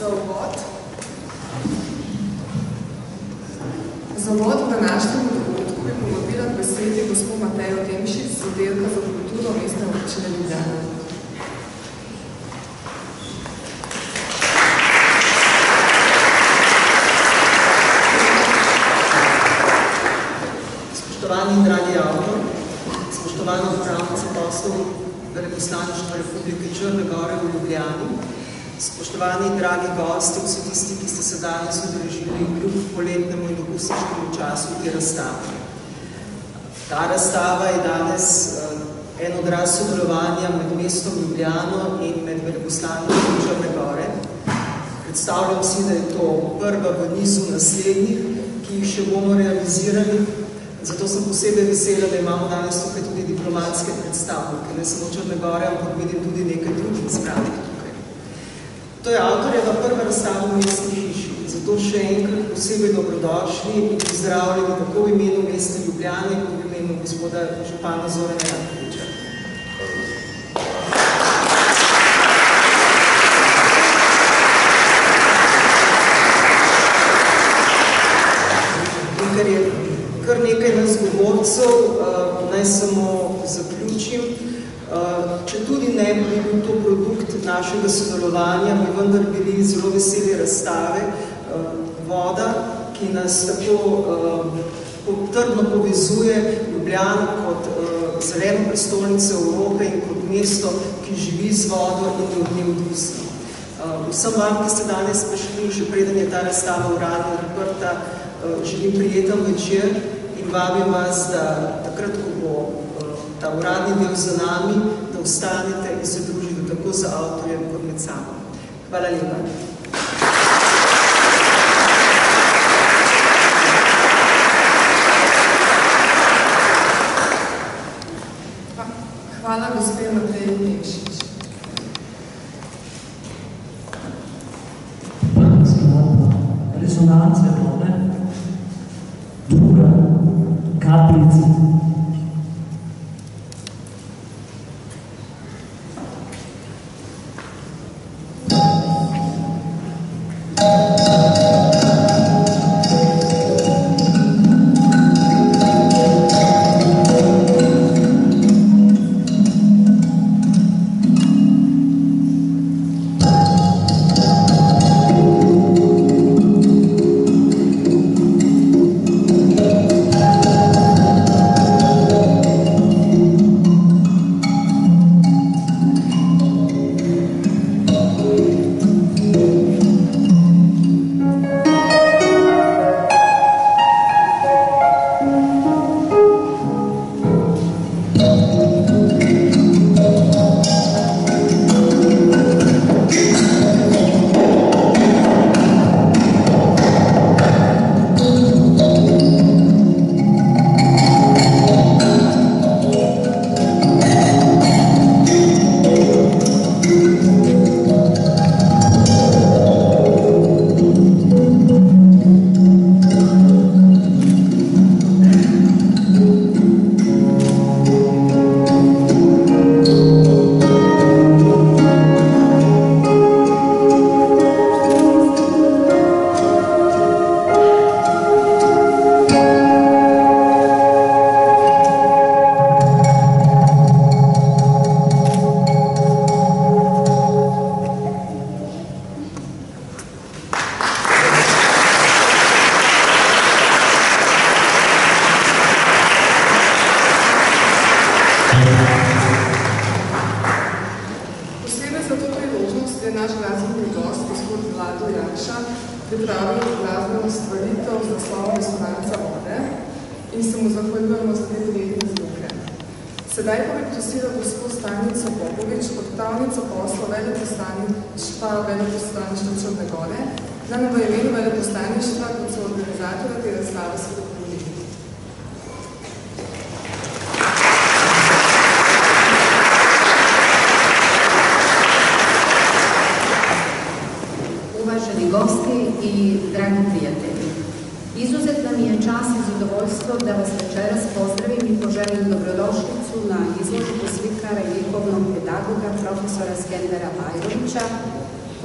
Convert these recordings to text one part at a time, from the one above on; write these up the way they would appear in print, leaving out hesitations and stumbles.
Za uvod v današnjem dogodku bi povabila k besedi gospod Matejo Demšič z oddelka za kulturo Mestne občine Ljubljana. Spoštovani in dragi avtor, spoštovana upravnica poslov Veleposlaništva Republike Črne Gore v Ljubljani, spoštovani in dragi gosti, vsi tisti, ki ste se danes udeležili kljub poletnemu in dopustniškemu času te razstave. Ta razstava je danes en odraz sodelovanja med mestom Ljubljano in med Veleposlaništvom Črne Gore. Predstavljam si, da je to prva v nizu naslednjih, ki jih še bomo realizirali. Zato sem posebej vesela, da imamo danes tukaj tudi diplomatske predstavnike, ne samo Črne Gore, ampak vidim tudi nekaj drugih zbranih tukaj. To je avtorjeva prva razstava v mestni hiši, zato še enkrat posebej dobrodošli in pozdravljeni tako v imenu mesta Ljubljane kot v imenu gospoda župana Zorana Jankoviča. In ker je kar nekaj nas govorcev, naj samo zaključim. Če tudi ne bi bil to produkt našega sodelovanja, bi vendar bili zelo veseli razstave Voda, ki nas tako trdno povezuje Ljubljano kot zeleno prestolnico Evrope in kot mesto, ki živi z vodo in je od nje odvisno. Vsem vam, ki ste danes prišli, še preden je ta razstava uradno odprta, želim prijeten večer in vabim vas, da takrat, ko bo ta uradni del za nami, da ostanete in se družite tako z avtorjem kot med sabo. Hvala lepa. Hvala, gospod Matej Demšič. Rezonance vode, druga kapljica.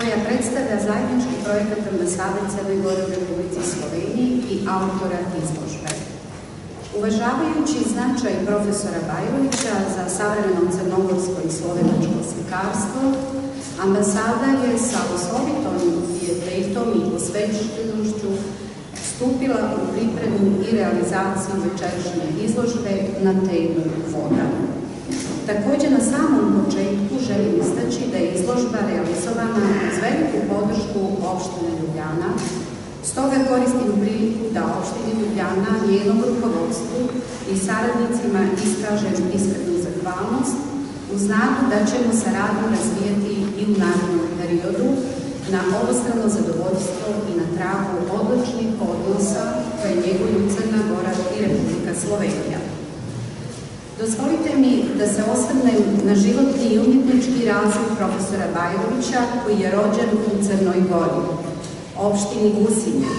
koja predstavlja zajednički projekat ambasade Crne Gore u Republici Sloveniji i autora izložbe. Uvažavajući značaj profesora Bajrovića za savremeno crnogorsko i slovenačko slikarstvo, ambasada je sa osobitom pijetetom i posvećenošću stupila u pripremu i realizaciju večerašnje izložbe na temu voda. Također na samom početku želim istaći da je izložba realizovana uz veliku podršku opštine Ljubljana. Stoga koristim priliku da opštini Ljubljana, njenom rukovodstvu i saradnicima iskažem iskrenu zahvalnost uz nadu da ćemo saradnju razvijati i u narednom periodu na obostrano zadovoljstvo i na tragu odličnih odnosa koje njeguju Crna Gora i Republika Slovenija. Dozvolite mi da se osvrnem na životni i umjetnički razvoj profesora Bajrovića, koji je rođen u Crnoj Gori, opštini Gusinje,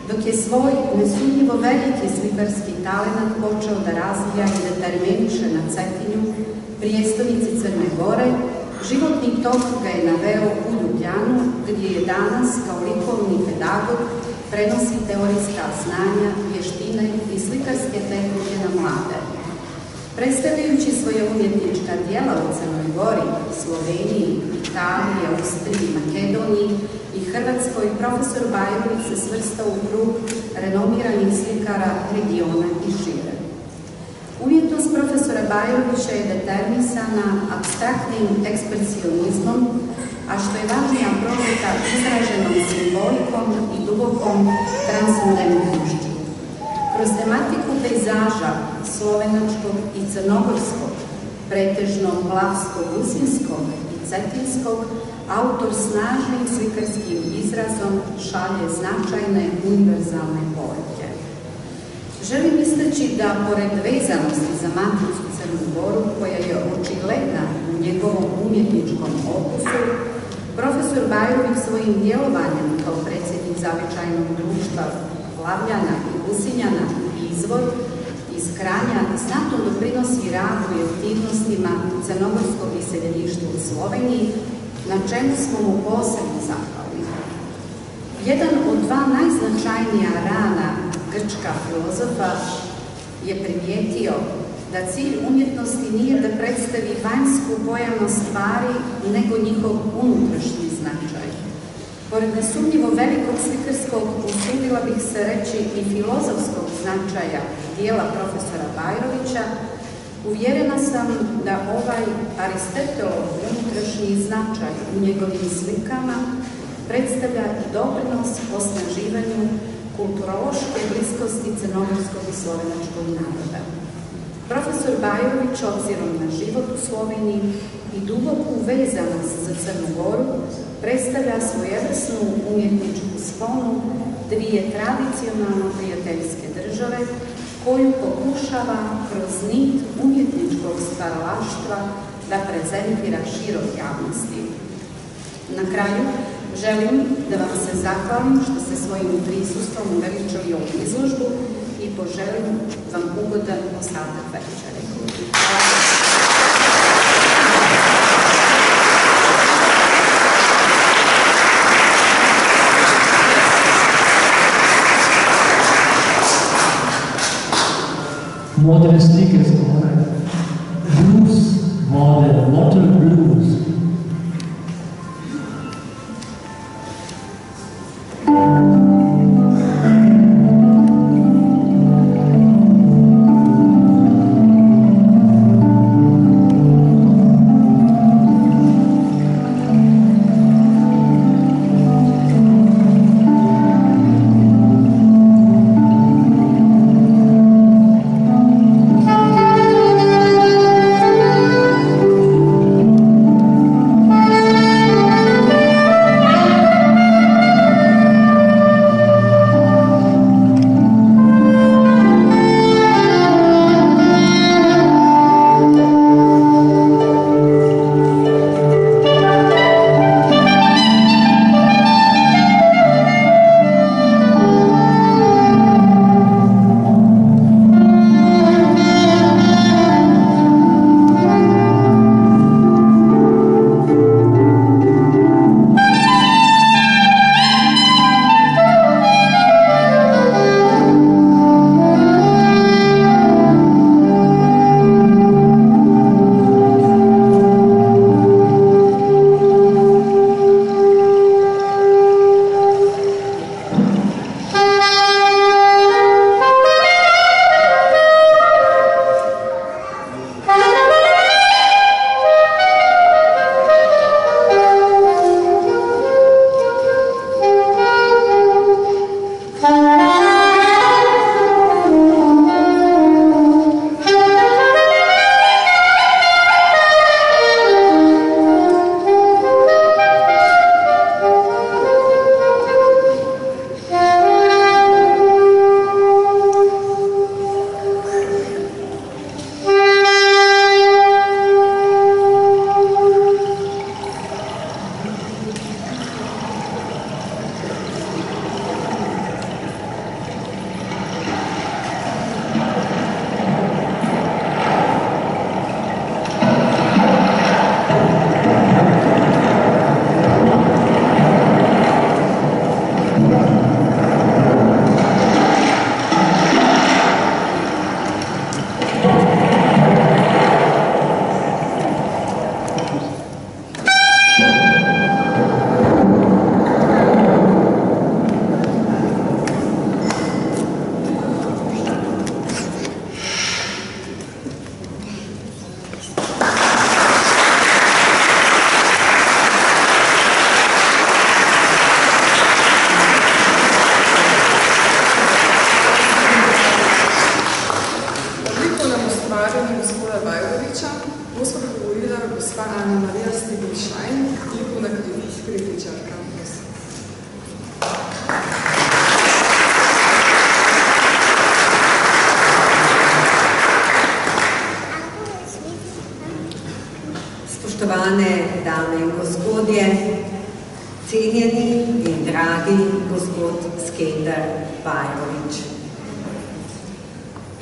dok je svoj nesumnjivo veliki slikarski talenat počeo da razvija i determiniše na Cetinju, prijestolnici Crne Gore. Životni tok ga je naveo u Ljubljanu, gdje je danas kao likovni pedagog prenosi teorijska znanja, vještine i slikarske tehnike na mlade. Predstavljajući svoje umjetnička djela u Crnoj Gori, Sloveniji, Italiji, Austriji, Makedoniji i Hrvatskoj, profesor Bajrović se svrstao u krug renomiranih slikara regiona i šire. Umjetnost profesora Bajrovića je determinisana apstraktnim ekspresionizmom, a što je važnija prolika izraženom simbolikom i dubokom transcendentnošću. Kroz tematiku pejzaža slovenačkog i crnogorskog, pretežno plavskog, gusinskog i cetinskog, autor snažnim slikarskim izrazom šalje značajne univerzalne poruke. Želim istaći da, pored vezanosti za maticu Crnu Goru, koja je očigledna u njegovom umjetničkom opusu, profesor Bajrović svojim djelovanjem kao predsjednik zavičajnog društva Plavljana i Gusinjana Izvor iz Kranja znatno doprinosi radu i aktivnostima crnogorskog iseljeništva u Sloveniji, na čemu smo mu posebno zahvalni. Jedan od dva najznačajnija rana grčka filozofa je primijetio da cilj umjetnosti nije da predstavi vanjsku pojavnost stvari, nego njihov unutrašnji značaj. Pored nesumnjivo velikog slikarskog, usudila bih se reći i filozofskog značaja dijela profesora Bajrovića, uvjerena sam da ovaj Aristotelov unutrašnji značaj u njegovim slikama predstavlja i doprinos osnaživanju kulturološke bliskosti crnogorskog i slovenačkog naroda. Profesor Bajrović, obzirom na život u Sloveniji i duboku vezanost za Crnu Goru, predstavlja svojevrsnu umjetničku sponu dvije tradicionalno prijateljske države, koju pokušava kroz nit umjetničkog stvaralaštva da prezentira široj javnosti. Na kraju, želim da vam se zahvalim što ste svojim prisustvom uveličali ovu izložbu i poželim vam ugodan ostatak večere. Moderne slike skoraj. Blues, vode, water blues. dame in gospodje, cenjeni in dragi gospod Skender Bajrović.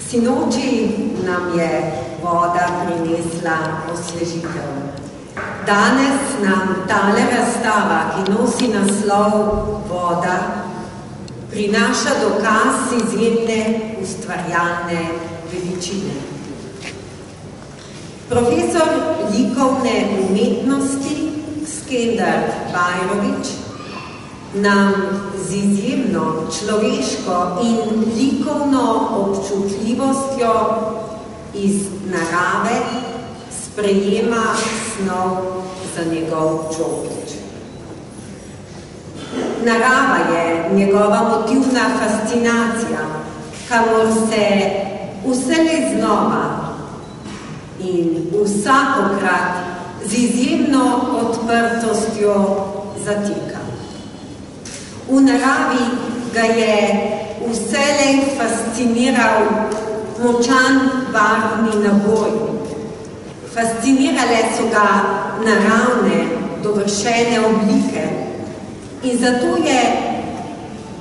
Sinoči nam je voda prinesla osvežitev. Danes nam tale razstava, ki nosi naslov Voda, prinaša dokaz izjemne ustvarjalne veličine. Profesor likovne umetnosti Skender Bajrović nam z izjemno človeško in likovno občutljivostjo iz narave sprejema snov za njegov čopič. Narava je njegova motivna fascinacija, kamor se vselej znova in vsakokrat z izjemno odprtostjo zatika. V naravi ga je vselej fasciniral močan barvni naboj. Fascinirale so ga naravne, dovršene oblike in zato je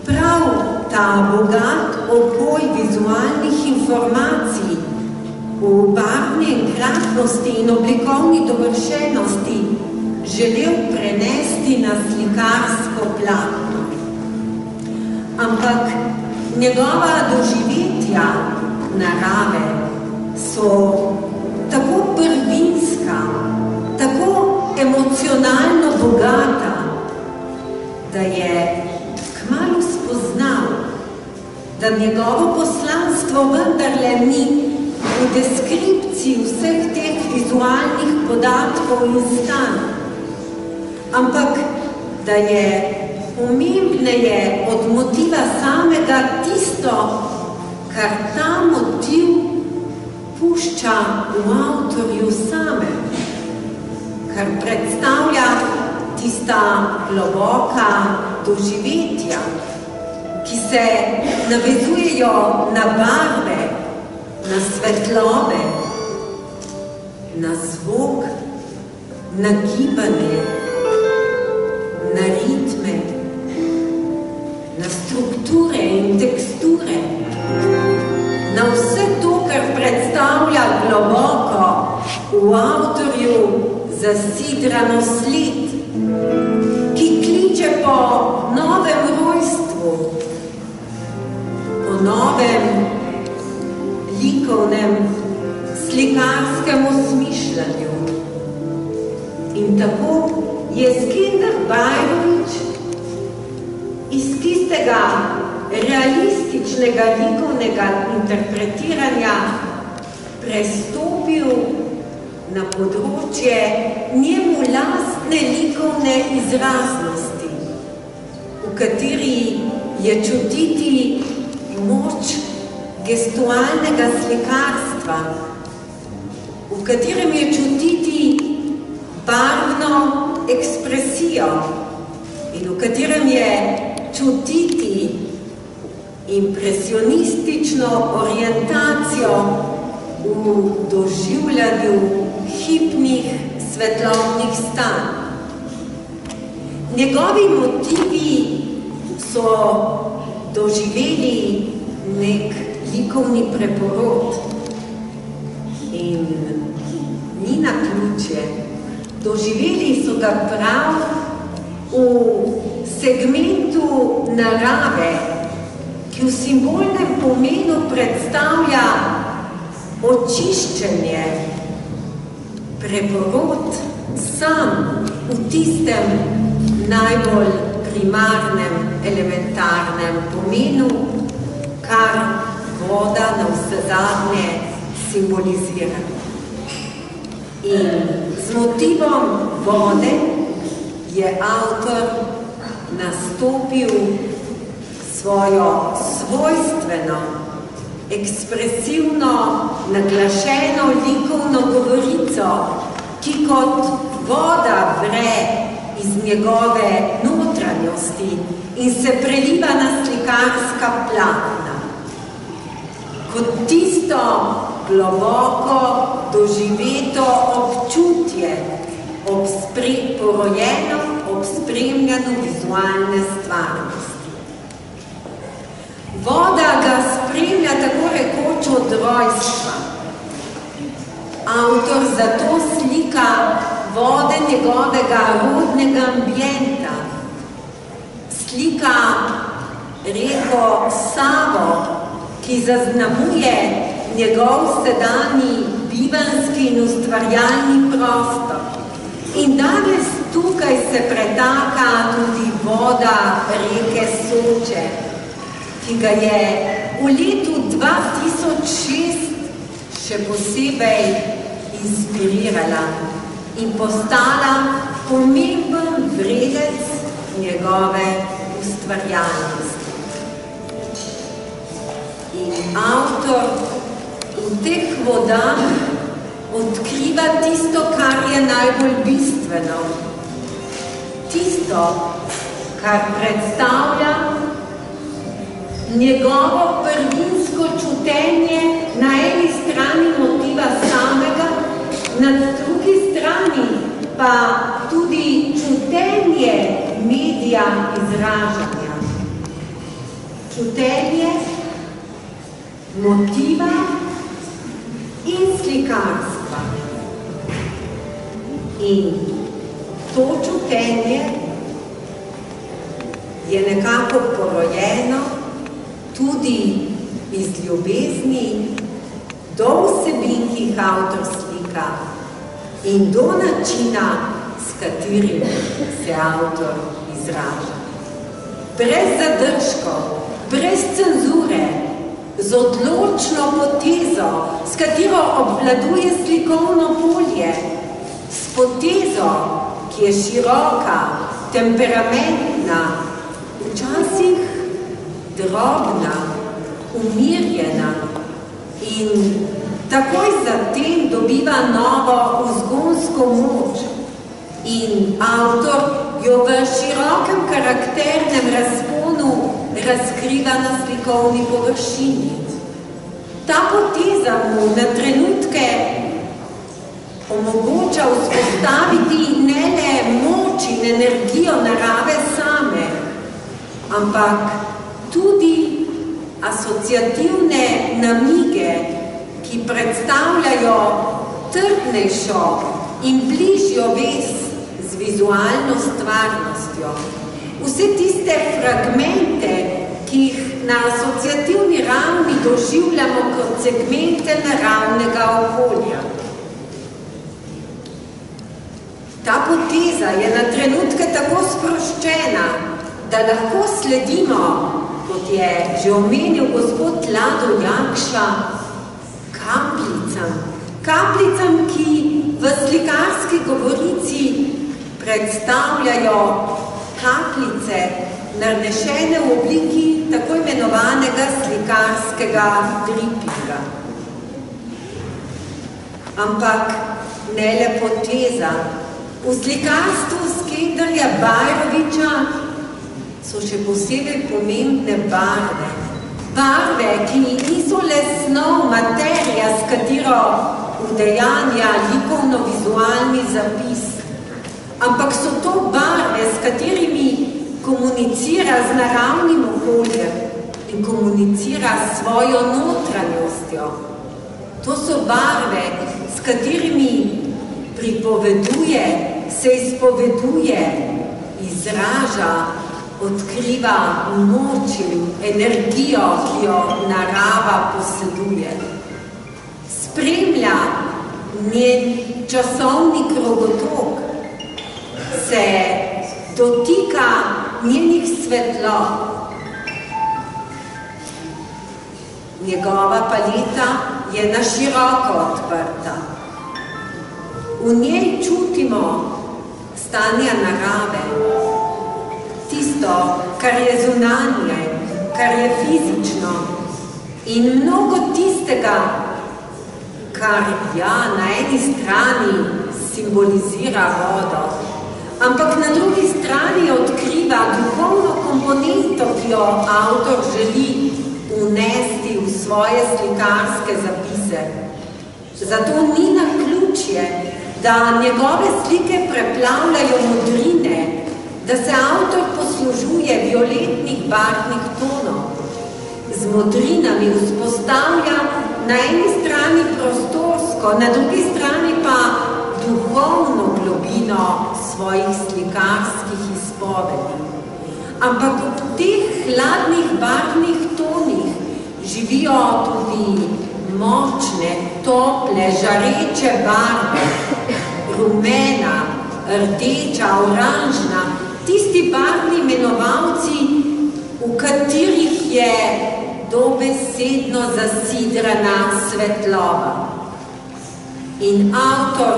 prav ta bogat oboj vizualnih informacij v barvni enkratnosti in oblikovni dovršenosti želel prenesti na slikarsko platno. Ampak njegova doživetja narave so tako prvinska, tako emocionalno bogata, da je kmalu spoznal, da njegovo poslanstvo vendarle ni v deskripciji vseh teh vizualnih podatkov in stanj, ampak da je pomembneje od motiva samega tisto, kar ta motiv pušča v avtorju same, kar predstavlja tista globoka doživetja, ki se navezujejo na barve, na svetlobe, na zvok, na gibanje, na ritme, na strukture in teksture, na vse to, kar predstavlja globoko v avtorju zasidrano sled, ki kliče po novem rojstvu, po novem likovnem slikarskem osmišljanju. In tako je Skender Bajrović iz tistega realističnega likovnega interpretiranja prestopil na področje njemu lastne likovne izraznosti, v kateri je čutiti moč gestualnega slikarstva, v katerem je čutiti barvno ekspresijo in v katerem je čutiti impresionistično orientacijo v doživljanju hipnih svetlobnih stanj. Njegovi motivi so doživeli nek likovni preporod in ni naključje. Doživeli so ga prav v segmentu narave, ki v simbolnem pomenu predstavlja očiščenje, preporod sam v tistem najbolj primarnem, elementarnem pomenu, kar voda na vse zadnje simbolizira. In z motivom vode je avtor nastopil svojo svojstveno, ekspresivno, naglašeno likovno govorico, ki kot voda vre iz njegove notranjosti in se preliva na slikarska platna. Kot tisto globoko doživeto občutje, porojeno ob spremljanju vizualne stvarnosti. Voda ga spremlja tako rekoč od rojstva. Avtor zato slika vode njegovega rodnega ambienta. Slika reko Savo, ki zaznamuje njegov sedanji bivanski in ustvarjalni prostor. In danes tukaj se pretaka tudi voda reke Soče, ki ga je v letu 2006 še posebej inspirirala in postala pomemben vredec njegove ustvarjalnosti. In avtor v teh vodah odkriva tisto, kar je najbolj bistveno. Tisto, kar predstavlja njegovo prvinsko čutenje na eni strani motiva samega, na drugi strani pa tudi čutenje medija izražanja. Čutenje motiva in slikarstva. In to čutenje je nekako porojeno tudi iz ljubezni do vsebin, ki jih avtor slika in do načina, s katerim se avtor izraža. Brez zadržkov, brez cenzure, z odločno potezo, s katero obvladuje slikovno polje, s potezo, ki je široka, temperamentna, včasih drobna, umirjena in takoj zatem dobiva novo vzgonsko moč in avtor jo v širokem karakternem razponu razkriva na slikovni površini. Ta poteza mu na trenutke omogoča vzpostaviti ne le moč in energijo narave same, ampak tudi asociativne namige, ki predstavljajo trdnejšo in bližjo vez z vizualno stvarnostjo. Vse tiste fragmente, ki jih na asociativni ravni doživljamo kot segmente naravnega okolja. Ta poteza je na trenutke tako sproščena, da lahko sledimo, kot je že omenil gospod Lado Jakša, kapljicam, ki v slikarski govorici predstavljajo kapljice nanešene v obliki tako imenovanega slikarskega drippinga. Ampak ne le poteza. V slikarstvu Skenderja Bajrovića so še posebej pomembne barve. Barve, ki niso le snov, materija, s katero udejanja likovno-vizualni zapis, ampak so to barve, s katerimi komunicira z naravnim okoljem in komunicira s svojo notranjostjo. To so barve, s katerimi pripoveduje, se izpoveduje, izraža, odkriva moč in energijo, ki jo narava poseduje. Spremlja njen časovni krogotok, se dotika njenih svetlot. Njegova paleta je na široko odprta. V njej čutimo stanja narave, tisto, kar je zunanje, kar je fizično in mnogo tistega, kar na eni strani simbolizira vodo, ampak na drugi strani odkriva duhovno komponento, ki jo avtor želi unesti v svoje slikarske zapise. Zato ni naključje, da njegove slike preplavljajo modrine, da se avtor poslužuje violetnih barvnih tonov. Z modrinami vzpostavlja na eni strani prostorsko, na drugi strani pa duhovno globino svojih slikarskih izpovedi. Ampak v teh hladnih barvnih tonih živijo tudi močne, tople, žareče barve, rumena, rdeča, oranžna, tisti barvni imenovalci, v katerih je dobesedno zasidrana svetloba. In avtor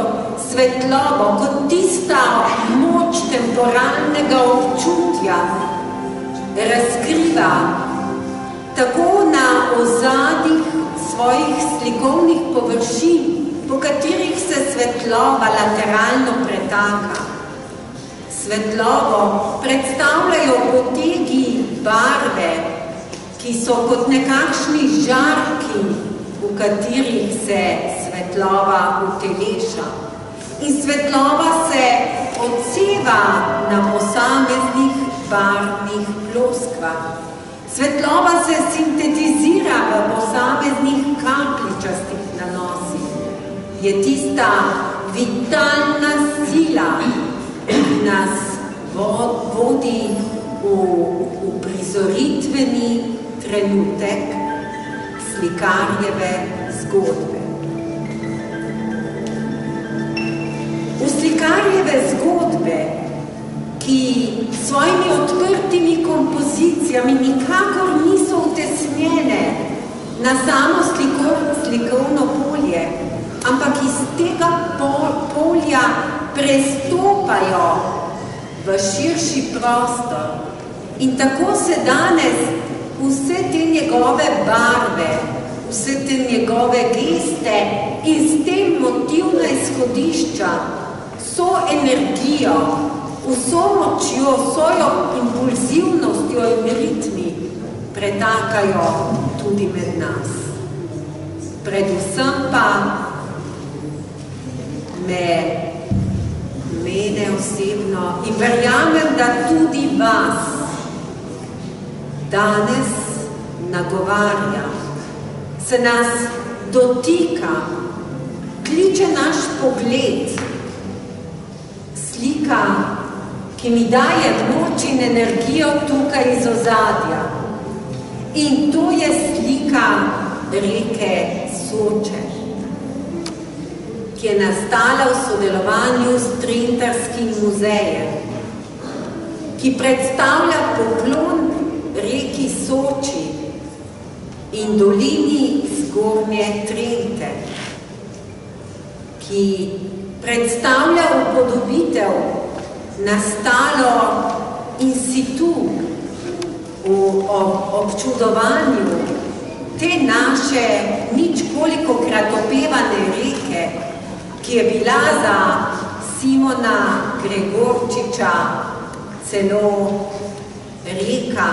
svetlobo kot tista moč temporalnega občutja razkriva tako na ozadjih svojih slikovnih površin, po katerih se svetloba lateralno pretaka. Svetlobo predstavljajo potegi barve, ki so kot nekakšni žarki, v katerih se svetloba uteleša. In svetloba se odseva na posameznih barvnih ploskvah. Svetloba se sintetizira v posameznih kapljičastih nanosih. Je tista vitalna sila, ki nas vodi v prizoritveni trenutek slikarjeve zgodbe. V slikarjeve zgodbe, ki svojimi odprtimi kompozicijami nikakor niso utesnjene na samo slikovno polje, ampak iz tega polja prestopajo v širši prostor. In tako se danes vse te njegove barve, vse te njegove geste in s tem motivna izhodišča, so energijo, vso močjo, svojo impulzivnostjo in ritmi pretakajo tudi med nas. Predvsem pa mene osebno in verjamem, da tudi vas danes nagovarja, se nas dotika, kliče naš pogled, slika, ki mi daje moč in energijo tukaj iz ozadja. In to je slika reke Soče, ki je nastala v sodelovanju s Trintarskim muzejem, ki predstavlja poklon reki Soči in dolini Zgornje Trente, ki predstavlja upodobitev nastalo in situ v občudovanju te naše ničkolikokrat opevane reke, ki je bila za Simona Gregorčiča celo reka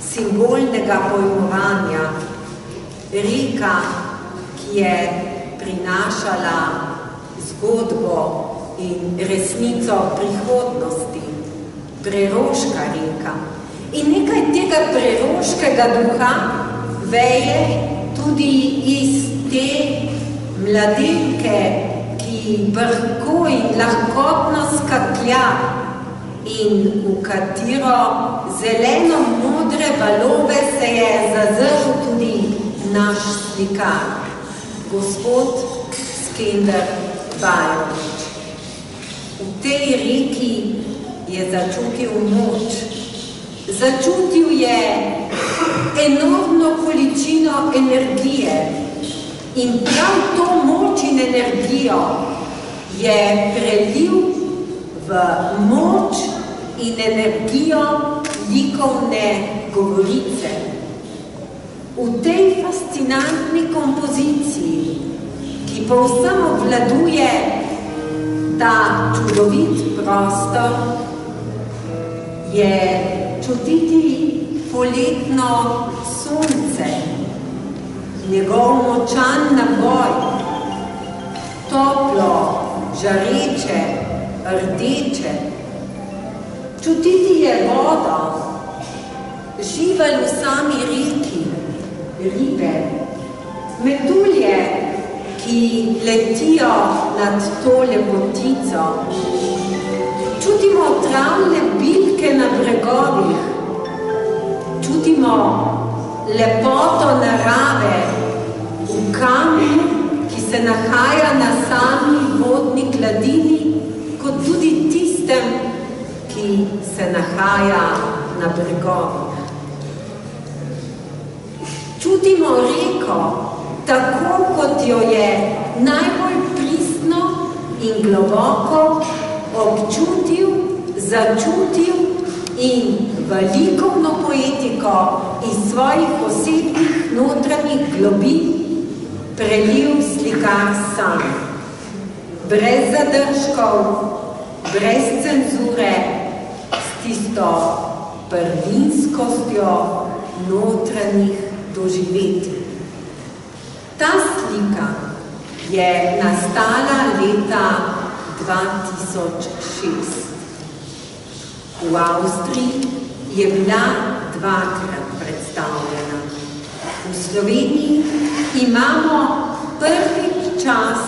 simbolnega pojmovanja, reka, ki je prinašala zgodbo in resnico prihodnosti, preroška reka. In nekaj tega preroškega duha veje tudi iz te mladenke, ki brhko in lahkotno skaklja in v katero zeleno-modre valove se je zazrl tudi naš slikar, gospod Skender Bajrović. V tej reki je začutil moč, začutil je enormno količino energije in prav to moč in energijo je prelil v moč in energijo likovne govorice. V tej fascinantni kompoziciji, ki povsem obvladuje ta čudovit prostor, je čutiti poletno sonce, njegov močan naboj, to toplo, žareče, rdeče. Čutiti je vodo, živelj v sami reki, ribe, metulje, ki letijo nad to lepotico. Čutimo travne bilke na bregovih, čutimo lepoto narave v kamnu, ki se nahaja na sami vodni gladini, kot tudi tistem, ki se nahaja na bregovih. Čutimo reko, tako kot jo je najbolj pristno in globoko občutil, začutil in velikovno poetiko iz svojih osebnih notranjih globi prelil slikar sam. Brez zadržkov, brez cenzure, s tisto prvinskostjo notranjih doživetij. Ta slika je nastala leta 2006. V Avstriji je bila dvakrat predstavljena. V Sloveniji imamo prvi čas,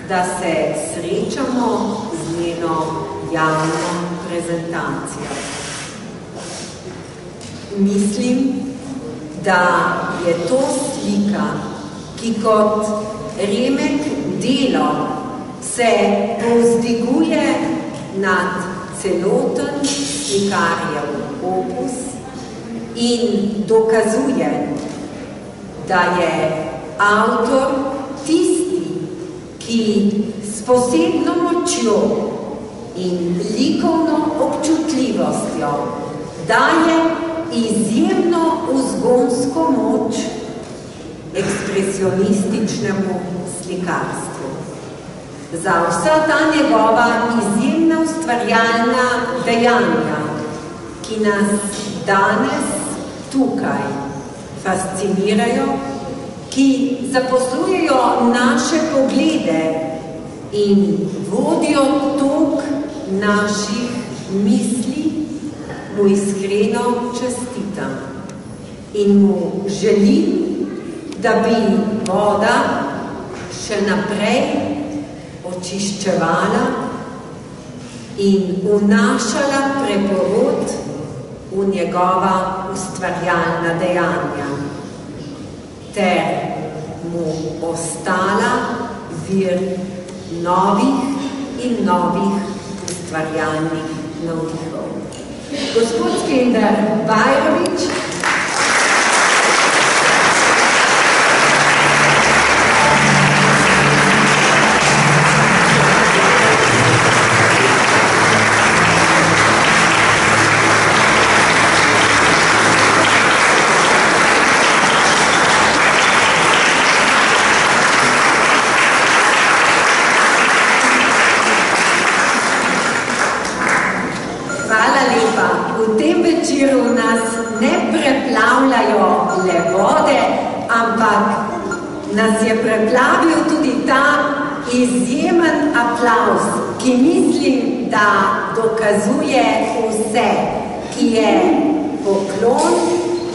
da se srečamo z njeno javno prezentacijo. Mislim, da je to slika, ki kot remek delo se povzdiguje nad celoten slikarjev opus in dokazuje, da je avtor tisti, ki s posebno močjo in likovno občutljivostjo daje izjemno vzgonsko moč ekspresionističnemu slikarstvu. Za vsa ta njegova izjemna ustvarjalna dejanja, ki nas danes tukaj fascinirajo, ki zaposlujejo naše poglede in vodijo tok naših misli, mu iskreno čestitam in mu želim, da bi voda še naprej očiščevala in vnašala preporod v njegova ustvarjalna dejanja, ter mu ostala vir novih in novih ustvarjalnih navdihov. Gospod Skender Bajrović, nas je preplavil tudi ta izjemen aplavz, ki mislim, da dokazuje vse, ki je poklon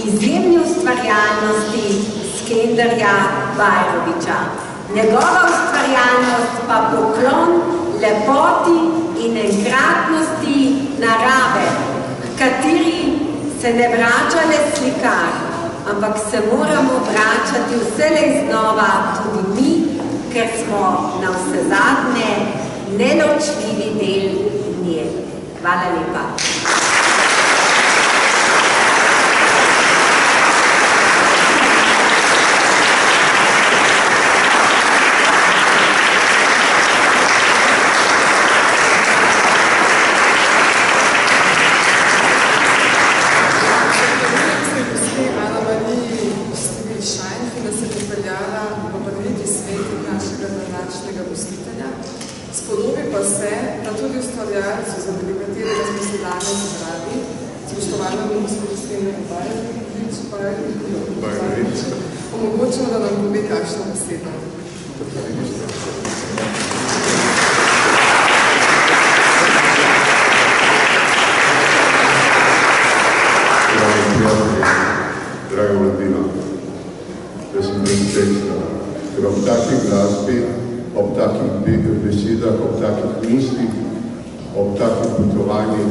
izjemni ustvarjalnosti Skenderja Bajrovića. Njegova ustvarjalnost pa poklon lepoti in enkratnosti narave, kateri se ne vrača le slikar, ampak se moramo vračati vselej znova tudi mi, ker smo na vsezadnje neločljivi del nje. Hvala lepa. Omogočimo, da nam pove kakšno besedo. Draga mladina, jaz sem predsečna, ker ob takih glasbi, ob takih besedah, ob takih mislih, ob takih potovanjih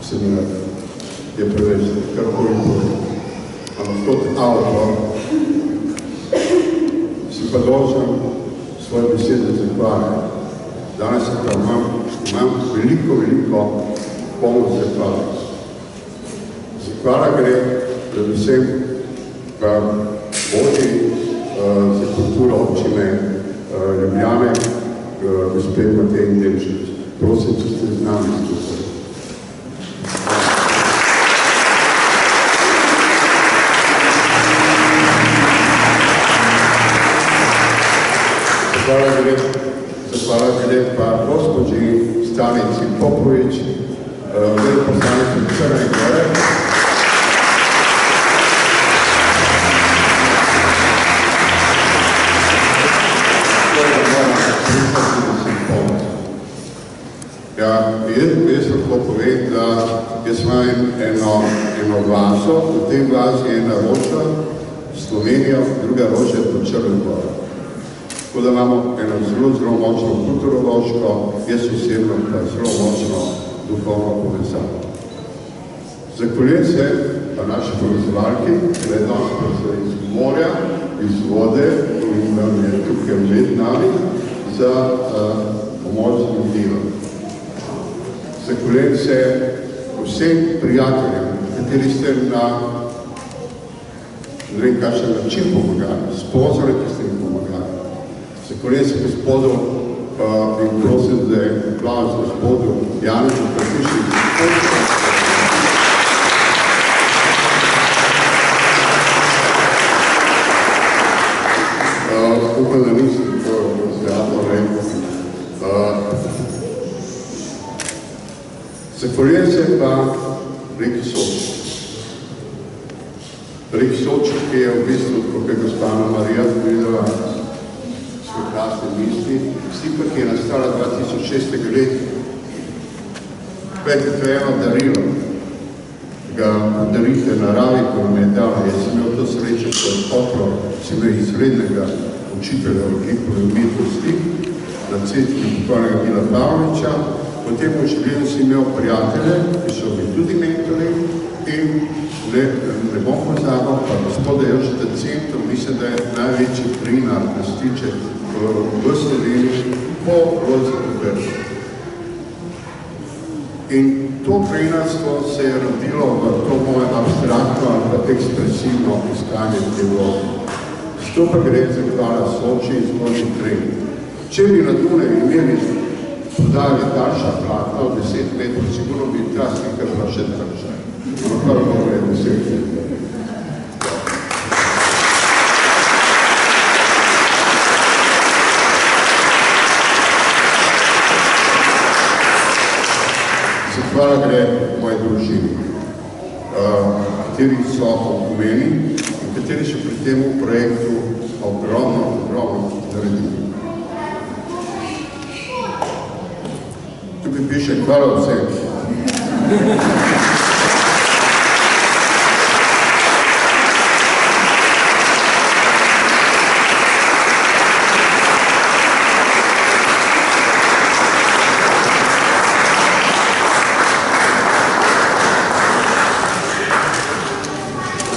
se mi je preveč karkoli povedal. Ampak kot avtor si pa dolžen svoje besede zahvaliti. Danes pa imam veliko polno zahvaliti. Zahvala gre predvsem pa vodi za kulturo občine Ljubljane, gospe Matej Demšič. Prosim, če ste z nami skupaj. Zahvala gre pa gospođi Stanici Popović, veleposlanici Crne Gore. Jaz lahko povem, da jaz imam eno vaso, v tej vasi je ena roča, Slovenija, druga roča je pa Črna Gora. Tako da imamo eno zelo močno kulturološko, jaz osebno pa zelo močno duhovno povezavo. Zahvaljujem se pa naši povezovalki, ki je danes iz morja, iz vode in je tukaj med nami za pomoč z ljudima. Zahvaljujem se vsem prijateljem, kateri ste na ne vem kakšen način pomagali, sponzore, ki ste jim pomagali. Zahvaljujem se gospodu in prosim, da je aplauz gospodu Janezu Kratiši. Upam, da nisem zjadno rekel. Zahvaljujem se pa Reki Soči. Reki Soči, ki je v bistvu, kot je gospana Marija povedala, svoj krasne misli, slika, ki je nastala 2006. leta. Vete, to je eno darilo, ga podarite naravi, ko vam je dala. Jaz sem imel to srečo kot otrok, sem imel izrednega učitelja v likovne umetnosti na cesti pokojnega Mila Pavliča. Potem v življenju si imel prijatelje, ki so bili tudi mentori in ne bom pozabil, pa gospoda Jožeta Centov, mislim, da je največji prinar, da se tiče v Sloveniji po Lojzetu Peršu. In to prinarstvo se je rodilo v to moje abstraktno ali pa ekspresivno iskanje te vloge. Zato pa gre za hvala Soči in zgodni trening. Če bi na Dunaju imeli podali daljša platna od 10 metrov, sigurno bi ta slika bila še daljša. Hvala Bogu je 10 metrov. Zahvala gre moji družini, kateri so pomeni in kateri so pri tem projektu ogromno naredili. Tukaj piše hvala vsem.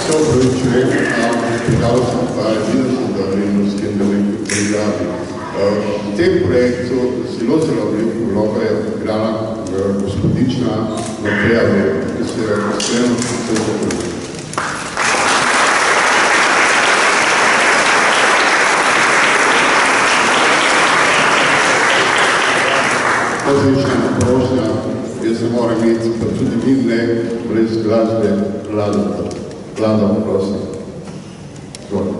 Se opravičujem, pridal sem pa edinosti, da vrednosti in da veliko prijavi. V tem projektu zelo veliko vlogo je igrala gospodična Mateja Lep, ki se je ekstremno vse zapravo. Pozvična prošnja, jaz se moram imeti, pa tudi vi ne, brez glasbe Vlada, prosim. Hvala.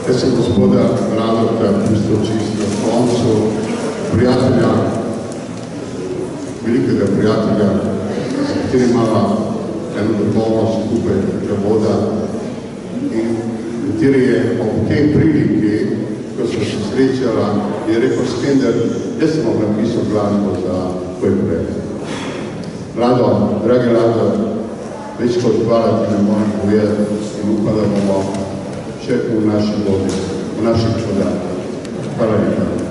Jaz sem gospoda Radota pustil čisto na koncu, prijatelja, velikega prijatelja, s katerim imala eno duhovnost skupaj voda in kateri je ob tej priliki, ko so se srečala, je rekel Skender, jaz sem vam napisal glasbo za tvoj projekt. Rado, dragi Rado, več kot hvala ti ne moram povedati in upam, da bomo še v naši vodi, v naših čudah. Hvala lepa.